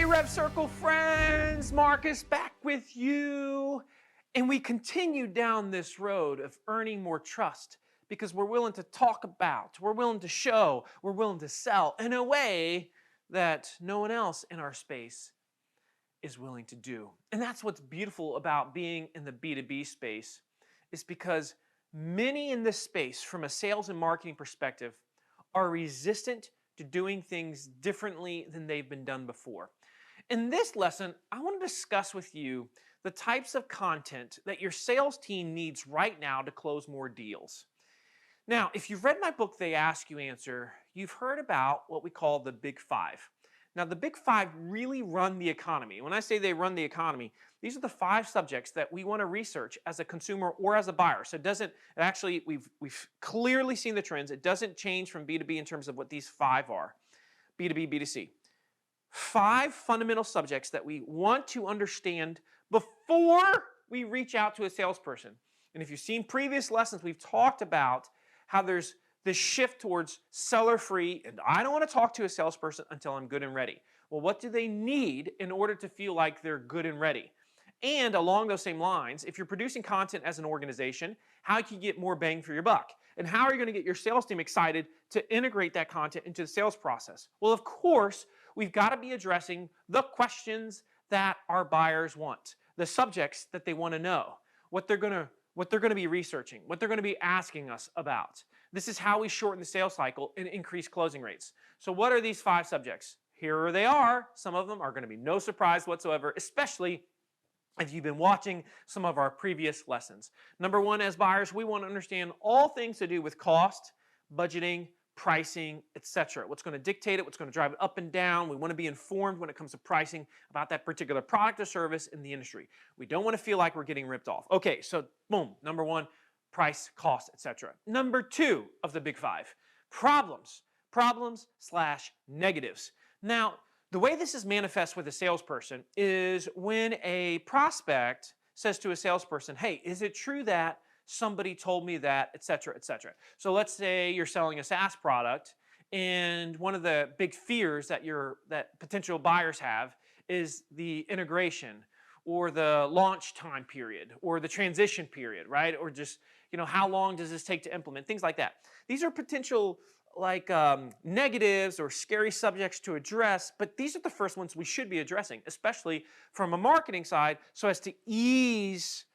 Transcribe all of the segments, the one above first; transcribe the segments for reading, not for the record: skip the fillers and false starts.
Rev Circle friends, Marcus back with you. And we continue down this road of earning more trust because we're willing to talk about, we're willing to show, we're willing to sell in a way that no one else in our space is willing to do. And that's what's beautiful about being in the B2B space, is because many in this space from a sales and marketing perspective are resistant to doing things differently than they've been done before. In this lesson, I want to discuss with you the types of content that your sales team needs right now to close more deals. Now, if you've read my book, They Ask You Answer, you've heard about what we call the Big Five. Now, the Big Five really run the economy. When I say they run the economy, these are the 5 subjects that we want to research as a consumer or as a buyer. So it doesn't, actually, we've clearly seen the trends. It doesn't change from B2B in terms of what these 5 are. B2B, B2C. 5 fundamental subjects that we want to understand before we reach out to a salesperson. And if you've seen previous lessons, we've talked about how there's this shift towards seller free, and I don't want to talk to a salesperson until I'm good and ready. Well, what do they need in order to feel like they're good and ready? And along those same lines, if you're producing content as an organization, how can you get more bang for your buck? And how are you going to get your sales team excited to integrate that content into the sales process? Well, of course, we've got to be addressing the questions that our buyers want, the subjects that they want to know, what they're going to be researching, what they're going to be asking us about. This is how we shorten the sales cycle and increase closing rates. So what are these 5 subjects? Here they are. Some of them are going to be no surprise whatsoever, especially if you've been watching some of our previous lessons. Number 1, as buyers, we want to understand all things to do with cost, budgeting, pricing, etc. What's going to dictate it, what's going to drive it up and down. We want to be informed when it comes to pricing about that particular product or service in the industry. We don't want to feel like we're getting ripped off. Okay, so boom, number 1, price, cost, etc. Number 2 of the Big 5, problems. Problems/negatives. Now, the way this is manifest with a salesperson is when a prospect says to a salesperson, hey, is it true that somebody told me that, etc., etc. So let's say you're selling a SaaS product, and one of the big fears that potential buyers have is the integration or the launch time period or the transition period, right? Or just, how long does this take to implement? Things like that. These are potential negatives or scary subjects to address, but these are the first ones we should be addressing, especially from a marketing side, so as to ease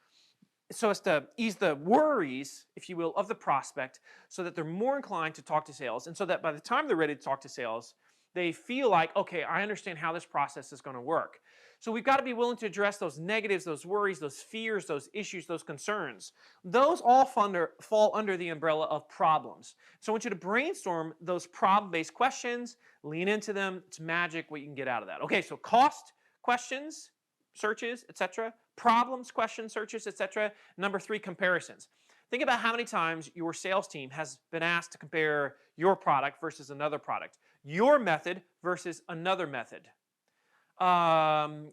the worries, if you will, of the prospect, so that they're more inclined to talk to sales, and so that by the time they're ready to talk to sales, they feel like, okay, I understand how this process is going to work. So we've got to be willing to address those negatives, those worries, those fears, those issues, those concerns. Those all fall under the umbrella of problems. So I want you to brainstorm those problem-based questions, lean into them. It's magic what you can get out of that. Okay, so cost questions, searches, etc. Problems, questions, searches, etc. Number 3, comparisons. Think about how many times your sales team has been asked to compare your product versus another product, your method versus another method,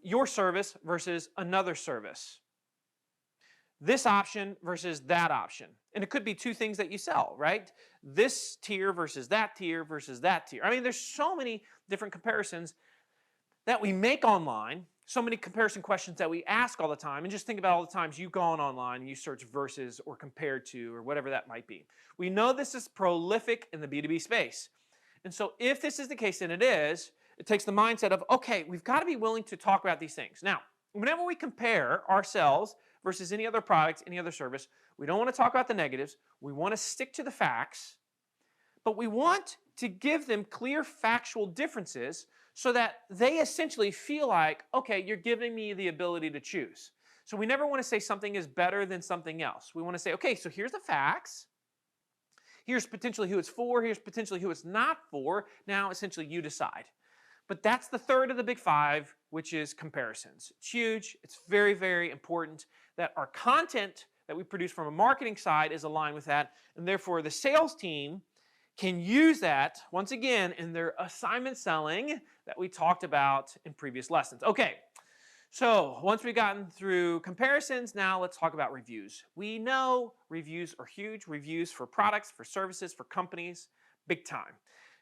your service versus another service, this option versus that option. And it could be 2 things that you sell, right? This tier versus that tier versus that tier. I mean, there's so many different comparisons that we make online, so many comparison questions that we ask all the time, and just think about all the times you've gone online and you search versus or compared to or whatever that might be. We know this is prolific in the B2B space. And so if this is the case, and it is, it takes the mindset of, okay, we've got to be willing to talk about these things. Now, whenever we compare ourselves versus any other product, any other service, we don't want to talk about the negatives. We want to stick to the facts, but we want to give them clear factual differences so that they essentially feel like, okay, you're giving me the ability to choose. So we never want to say something is better than something else. We want to say, okay, so here's the facts. Here's potentially who it's for. Here's potentially who it's not for. Now, essentially, you decide. But that's the 3rd of the Big 5, which is comparisons. It's huge. It's very, very important that our content that we produce from a marketing side is aligned with that. And therefore, the sales team can use that, once again, in their assignment selling that we talked about in previous lessons. Okay, so once we've gotten through comparisons, now let's talk about reviews. We know reviews are huge. Reviews for products, for services, for companies, big time.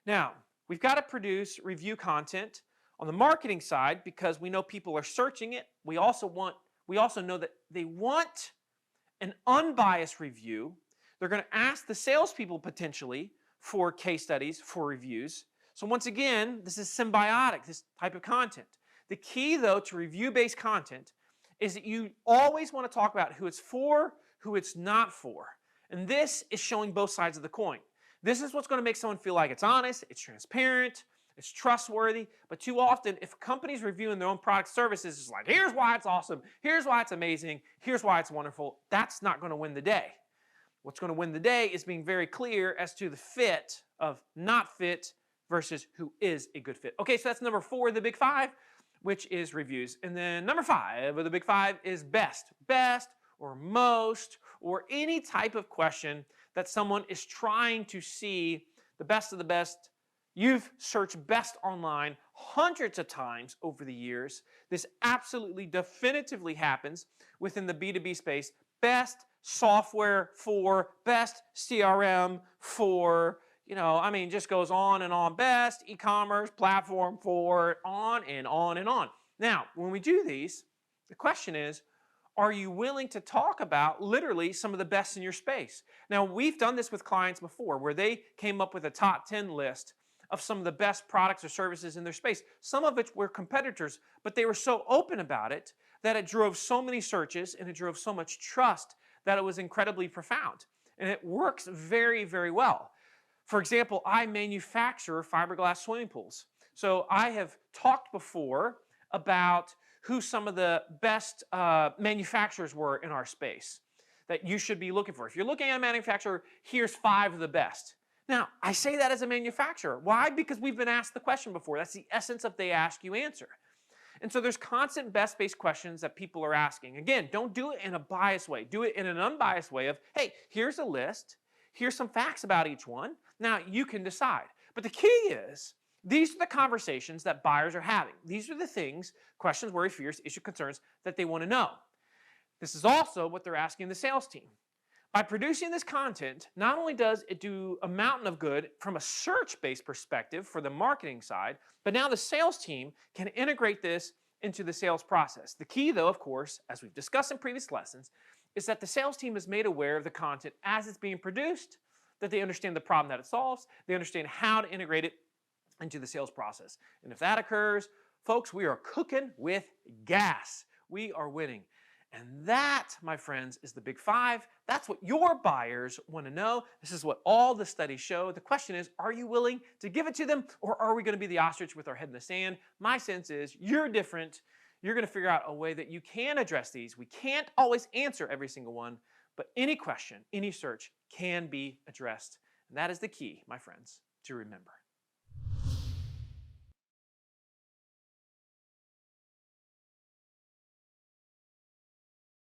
Now, we've got to produce review content On the marketing side, because we know people are searching it, we also know that they want an unbiased review. They're going to ask the salespeople potentially for case studies, for reviews. So once again, this is symbiotic, this type of content. The key, though, to review-based content is that you always want to talk about who it's for, who it's not for. And this is showing both sides of the coin. This is what's going to make someone feel like it's honest, it's transparent, it's trustworthy. But too often, if a company's reviewing their own product services, it's like, here's why it's awesome, here's why it's amazing, here's why it's wonderful. That's not going to win the day. What's going to win the day is being very clear as to the fit of not fit versus who is a good fit. Okay, so that's number 4 of the big 5, which is reviews. And then number 5 of the big 5 is best. Best or most or any type of question that someone is trying to see the best of the best. You've searched best online hundreds of times over the years. This absolutely definitively happens within the B2B space. Best software for, best CRM for, just goes on and on. Best e-commerce platform for, on and on and on. Now, when we do these, the question is, are you willing to talk about literally some of the best in your space? Now, we've done this with clients before where they came up with a top 10 list of some of the best products or services in their space, some of which were competitors, but they were so open about it that it drove so many searches and it drove so much trust that it was incredibly profound. And it works very, very well. For example, I manufacture fiberglass swimming pools. So I have talked before about who some of the best manufacturers were in our space that you should be looking for. If you're looking at a manufacturer, here's 5 of the best. Now, I say that as a manufacturer. Why? Because we've been asked the question before. That's the essence of they ask, you answer. And so there's constant best-based questions that people are asking. Again, don't do it in a biased way. Do it in an unbiased way of, hey, here's a list. Here's some facts about each one. Now, you can decide. But the key is, these are the conversations that buyers are having. These are the things, questions, worry, fears, issue, concerns that they want to know. This is also what they're asking the sales team. By producing this content, not only does it do a mountain of good from a search-based perspective for the marketing side, but now the sales team can integrate this into the sales process. The key, though, of course, as we've discussed in previous lessons, is that the sales team is made aware of the content as it's being produced, that they understand the problem that it solves, they understand how to integrate it into the sales process. And if that occurs, folks, we are cooking with gas. We are winning. And that, my friends, is the big 5. That's what your buyers want to know. This is what all the studies show. The question is, are you willing to give it to them, or are we going to be the ostrich with our head in the sand? My sense is you're different. You're going to figure out a way that you can address these. We can't always answer every single one, but any question, any search can be addressed. And that is the key, my friends, to remember.